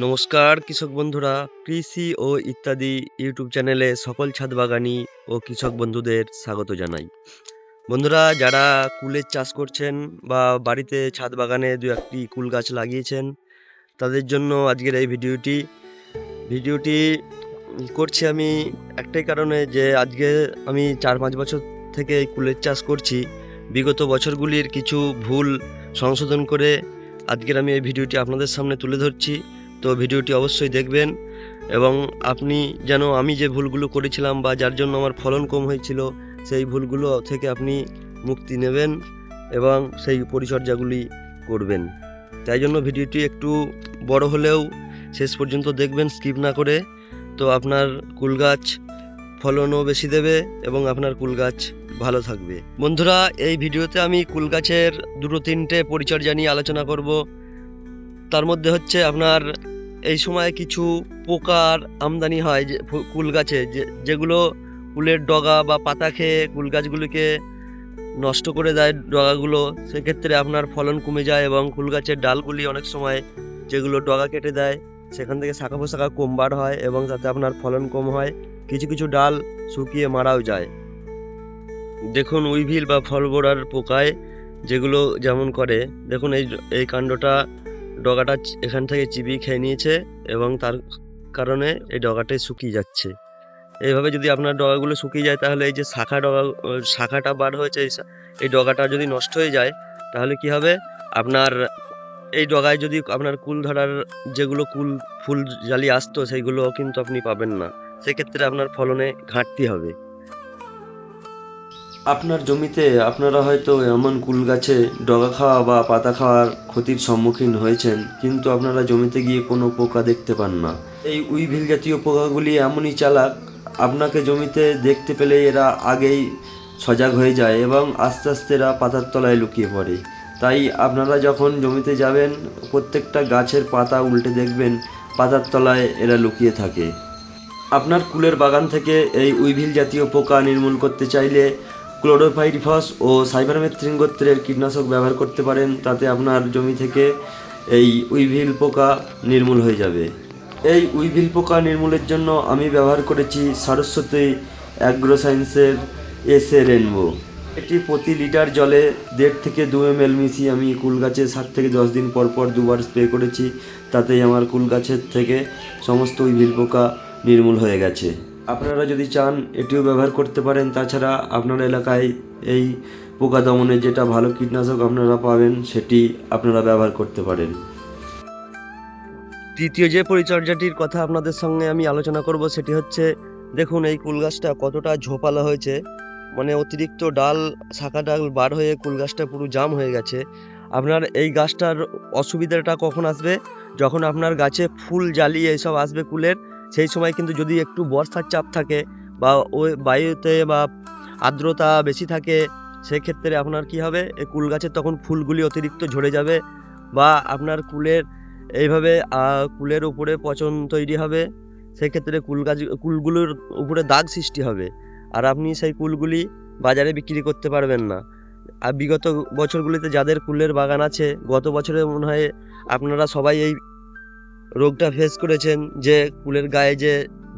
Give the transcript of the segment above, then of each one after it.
নমস্কার কৃষক বন্ধুরা, কৃষি ও ইত্যাদি ইউটিউব চ্যানেলে সকল ছাদ বাগানি ও কৃষক বন্ধুদের স্বাগত জানাই। বন্ধুরা, যারা কুলের চাষ করছেন বা বাড়িতে ছাদ বাগানে দু একটি কুল গাছ লাগিয়েছেন, তাদের জন্য আজকের এই ভিডিওটি করছি আমি একটাই কারণে, যে আজকে আমি 4-5 বছর থেকে এই কুলের চাষ করছি। বিগত বছরগুলির কিছু ভুল সংশোধন করে আজকের আমি এই ভিডিওটি আপনাদের সামনে তুলে ধরছি। তো ভিডিওটি অবশ্যই দেখবেন এবং আপনি যেন আমি যে ভুলগুলো করেছিলাম বা যার জন্য আমার ফলন কম হয়েছিল, সেই ভুলগুলো থেকে আপনি মুক্তি নেবেন এবং সেই পরিচর্যাগুলি করবেন। তাই জন্য ভিডিওটি একটু বড় হলেও শেষ পর্যন্ত দেখবেন, স্কিপ না করে। তো আপনার কুল গাছ ফলনও বেশি দেবে এবং আপনার কুল গাছ ভালো থাকবে। বন্ধুরা, এই ভিডিওতে আমি কুল গাছের 2-3টে পরিচর্যা নিয়ে আলোচনা করব। তার মধ্যে হচ্ছে আপনার এই সময় কিছু পোকার আমদানি হয় যে কুল গাছে, যেগুলো কুলের ডগা বা পাতা খেয়ে কুল গাছগুলিকে নষ্ট করে দেয় ডগাগুলো। সেক্ষেত্রে আপনার ফলন কমে যায় এবং কুল গাছের ডালগুলি অনেক সময় যেগুলো ডগা কেটে দেয়, সেখান থেকে শাখা পোশাখা কম বার হয় এবং তাতে আপনার ফলন কম হয়। কিছু কিছু ডাল শুকিয়ে মারাও যায়। দেখুন, উইভিল বা ফল গোড়ার পোকায় যেগুলো যেমন করে, দেখুন এই কাণ্ডটা, ডগাটা এখান থেকে চিবিয়ে খেয়ে নিয়েছে এবং তার কারণে এই ডগাটাই শুকিয়ে যাচ্ছে। এইভাবে যদি আপনার ডগাগুলো শুকিয়ে যায়, তাহলে এই যে শাখাটা বার হয়েছে, এই ডগাটা যদি নষ্ট হয়ে যায়, তাহলে কি হবে, আপনার এই ডগায় যদি আপনার কুল ধরার যেগুলো ফুল জালি আসতো, সেইগুলো কিন্তু আপনি পাবেন না। সেক্ষেত্রে আপনার ফলনে ঘাটতি হবে। আপনার জমিতে আপনারা হয়তো এমন কুল গাছে ডগা খাওয়া বা পাতা খাওয়ার ক্ষতির সম্মুখীন হয়েছেন, কিন্তু আপনারা জমিতে গিয়ে কোনো পোকা দেখতে পান না। এই উইভিল জাতীয় পোকাগুলি এমনই চালাক, আপনাকে জমিতে দেখতে পেলে এরা আগেই সজাগ হয়ে যায় এবং আস্তে আস্তে এরা পাতার তলায় লুকিয়ে পড়ে। তাই আপনারা যখন জমিতে যাবেন, প্রত্যেকটা গাছের পাতা উল্টে দেখবেন পাতার তলায় এরা লুকিয়ে থাকে। আপনার কুলের বাগান থেকে এই উইভিল জাতীয় পোকা নির্মূল করতে চাইলে ক্লোরোপাইরিফস ও সাইপারমেথ্রিন গোত্রের কীটনাশক ব্যবহার করতে পারেন। তাতে আপনার জমি থেকে এই উইভিল পোকা নির্মূল হয়ে যাবে। এই উইভিল পোকা নির্মূলের জন্য আমি ব্যবহার করেছি সরস্বতী অ্যাগ্রো সায়েন্সের এসএ রেনবো। এটি প্রতি লিটার জলে 1.5 থেকে 2 ml মিশিয়ে আমি কুল গাছে 7 থেকে 10 দিন পর পর 2বার স্প্রে করেছি। তাতেই আমার কুল গাছের থেকে সমস্ত উইভিল পোকা নির্মূল হয়ে গেছে। আপনারা যদি চান এটিও ব্যবহার করতে পারেন। তাছাড়া আপনার এলাকায় এই পোকা দমনের যেটা ভালো কীটনাশক আপনারা পাবেন, সেটি আপনারা ব্যবহার করতে পারেন। তৃতীয় যে পরিচর্যাটির কথা আপনাদের সঙ্গে আমি আলোচনা করব, সেটি হচ্ছে, দেখুন এই কুল গাছটা কতটা ঝোপালো হয়েছে, মানে অতিরিক্ত ডাল, শাখা ডাল বার হয়ে কুল গাছটা পুরো জাম হয়ে গেছে। আপনার এই গাছটার অসুবিধাটা কখন আসবে, যখন আপনার গাছে ফুল জালি এইসব আসবে কুলের, সেই সময় কিন্তু যদি একটু বর্ষার চাপ থাকে বা ওই বায়ুতে বা আর্দ্রতা বেশি থাকে, সেক্ষেত্রে আপনার কি হবে, এই কুল গাছের তখন ফুলগুলি অতিরিক্ত ঝরে যাবে বা আপনার এইভাবে কুলের উপরে পচন তৈরি হবে। সেক্ষেত্রে কুলগুলোর উপরে দাগ সৃষ্টি হবে, আর আপনি সেই কুলগুলি বাজারে বিক্রি করতে পারবেন না। আর বিগত বছরগুলিতে যাদের কুলের বাগান আছে, গত বছরে মনে হয় আপনারা সবাই এই রোগটা ফেস করেছেন, যে কুলের গায়ে যে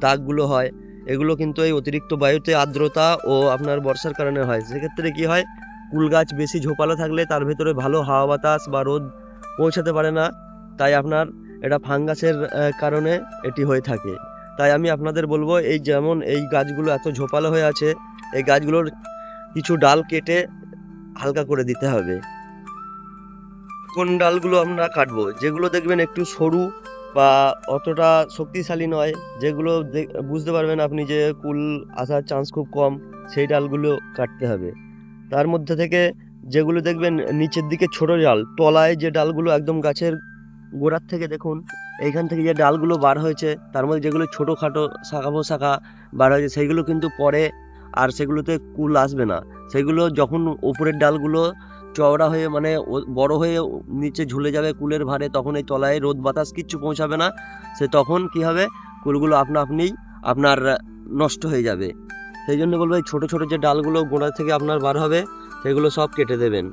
দাগগুলো হয়, এগুলো কিন্তু এই অতিরিক্ত বায়ুতে, আর্দ্রতা ও আপনার বর্ষার কারণে হয়। সেক্ষেত্রে কি হয়, কুল গাছ বেশি ঝোপালো থাকলে তার ভেতরে ভালো হাওয়া বাতাস বা রোদ পৌঁছাতে পারে না। তাই আপনার এটা ফাঙ্গাসের কারণে এটি হয়ে থাকে। তাই আমি আপনাদের বলবো, এই যেমন এই গাছগুলো এত ঝোপালো হয়ে আছে, এই গাছগুলোর কিছু ডাল কেটে হালকা করে দিতে হবে। কোন ডালগুলো আমরা কাটবো, যেগুলো দেখবেন একটু সরু বা অতটা শক্তিশালী নয়, যেগুলো বুঝতে পারবেন আপনি যে কুল আসার চান্স খুব কম, সেই ডালগুলো কাটতে হবে। তার মধ্যে থেকে যেগুলো দেখবেন নিচের দিকে ছোট ডাল, তলায় যে ডালগুলো একদম গাছের গোড়ার থেকে, দেখুন এইখান থেকে যে ডালগুলো বার হয়েছে, তার মধ্যে যেগুলো ছোটোখাটো শাখা পোশাখা বার হয়েছে, সেইগুলো কিন্তু পরে আর সেগুলোতে কুল আসবে না। সেগুলো যখন উপরের ডালগুলো চওড়া হয়ে, মানে বড় হয়ে নিচে ঝুলে যাবে কুলের ভারে, তখন এই তলায় রোদ বাতাস কিচ্ছু পৌঁছাবে না। তখন কি হবে, কুলগুলো আপনিই আপনার নষ্ট হয়ে যাবে। সেই জন্য বলবো, এই ছোটো ছোটো যে ডালগুলো গোড়া থেকে আপনার বার হবে, সেগুলো সব কেটে দেবেন।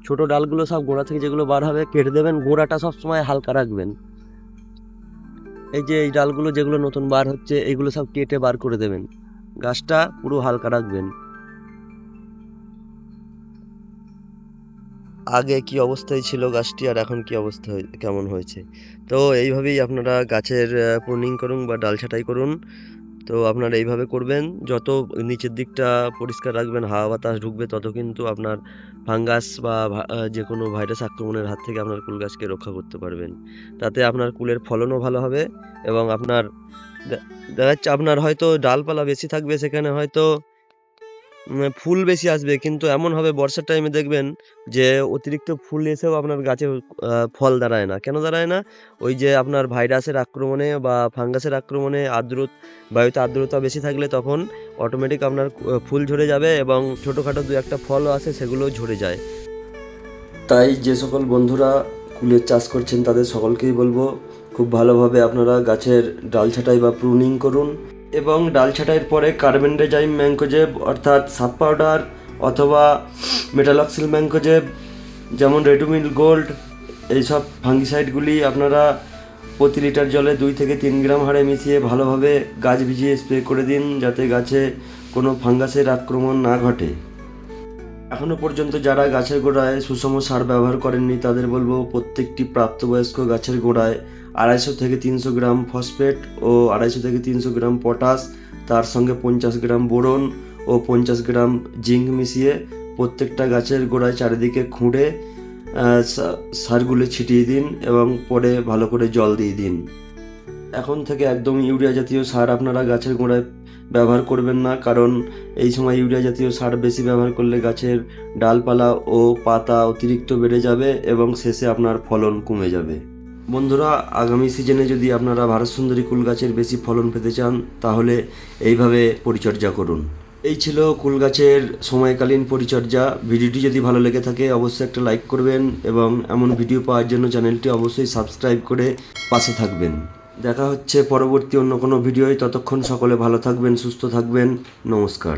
ছোট ডালগুলো সব গোড়া থেকে যেগুলো বার হবে কেটে দেবেন। গোড়াটা সবসময় হালকা রাখবেন। এই যে এই ডালগুলো যেগুলো নতুন বার হচ্ছে এইগুলো সব কেটে বার করে দেবেন, গাছটা পুরো হালকা রাখবেন। আগে কি অবস্থায় ছিল গাছটি আর এখন কি অবস্থা কেমন হয়েছে। তো এইভাবেই আপনারা গাছের প্রুনিং করুন বা ডাল ছাঁটাই করুন। তো আপনারা এইভাবে করবেন, যত নিচের দিকটা পরিষ্কার রাখবেন, হাওয়া বাতাস ঢুকবে, তত কিন্তু আপনার ফাঙ্গাস বা যে কোনো ভাইরাস আক্রমণের হাত থেকে আপনার কুল গাছকে রক্ষা করতে পারবেন। তাতে আপনার কুলের ফলনও ভালো হবে এবং আপনার দে- দেখা যাচ্ছে আপনার হয়তো ডালপালা বেশি থাকবে, সেখানে হয়তো ফুল বেশি আসবে, কিন্তু এমন হবে বর্ষার টাইমে দেখবেন যে অতিরিক্ত ফুল এসেও আপনার গাছে ফল দাঁড়ায় না। কেন দাঁড়ায় না? ওই যে আপনার ভাইরাসের আক্রমণে বা ফাঙ্গাসের আক্রমণে বায়ুতে আর্দ্রতা বেশি থাকলে তখন অটোমেটিক আপনার ফুল ঝরে যাবে এবং ছোটোখাটো দু একটা ফলও আসে, সেগুলোও ঝরে যায়। তাই যে সকল বন্ধুরা কুলের চাষ করছেন তাদের সকলকেই বলবো, খুব ভালোভাবে আপনারা গাছের ডাল ছাঁটাই বা প্রুনিং করুন এবং ডাল ছাঁটাইয়ের পরে কার্বেন্ডাজাইম ম্যাঙ্কোজেব অর্থাৎ সাব পাউডার অথবা মেটালক্সিল ম্যাঙ্কোজেব, যেমন রেডুমিল গোল্ড, এইসব ফাঙ্গিসাইডগুলি আপনারা প্রতি লিটার জলে 2 থেকে 3 গ্রাম হারে মিশিয়ে ভালোভাবে গাছ ভিজিয়ে স্প্রে করে দিন, যাতে গাছে কোনো ফাঙ্গাসের আক্রমণ না ঘটে। এখনও পর্যন্ত যারা গাছের গোড়ায় সুষম সার ব্যবহার করেননি তাদের বলবো, প্রত্যেকটি প্রাপ্তবয়স্ক গাছের গোড়ায় 250 থেকে 300 গ্রাম ফসফেট ও 250 থেকে 300 গ্রাম পটাশ, তার সঙ্গে 50 গ্রাম বোরন ও 50 গ্রাম জিঙ্ক মিশিয়ে প্রত্যেকটা গাছের গোড়ায় চারিদিকে খুঁড়ে সারগুলো ছিটিয়ে দিন এবং পরে ভালো করে জল দিয়ে দিন। এখন থেকে একদম ইউরিয়া জাতীয় সার আপনারা গাছের গোড়ায় ব্যবহার করবেন না, কারণ এই সময় ইউরিয়া জাতীয় সার বেশি ব্যবহার করলে গাছের ডালপালা ও পাতা অতিরিক্ত বেড়ে যাবে এবং শেষে আপনার ফলন কমে যাবে। বন্ধুরা, আগামী সিজনে যদি আপনারা ভারত সুন্দরী কুল গাছের বেশি ফলন পেতে চান তাহলে এইভাবে পরিচর্যা করুন। এই ছিল কুল গাছের সময়কালীন পরিচর্যা। ভিডিওটি যদি ভালো লেগে থাকে অবশ্যই একটা লাইক করবেন এবং এমন ভিডিও পাওয়ার জন্য চ্যানেলটি অবশ্যই সাবস্ক্রাইব করে পাশে থাকবেন। দেখা হচ্ছে পরবর্তী অন্য কোনো ভিডিওয়, ততক্ষণ সকলে ভালো থাকবেন, সুস্থ থাকবেন, নমস্কার।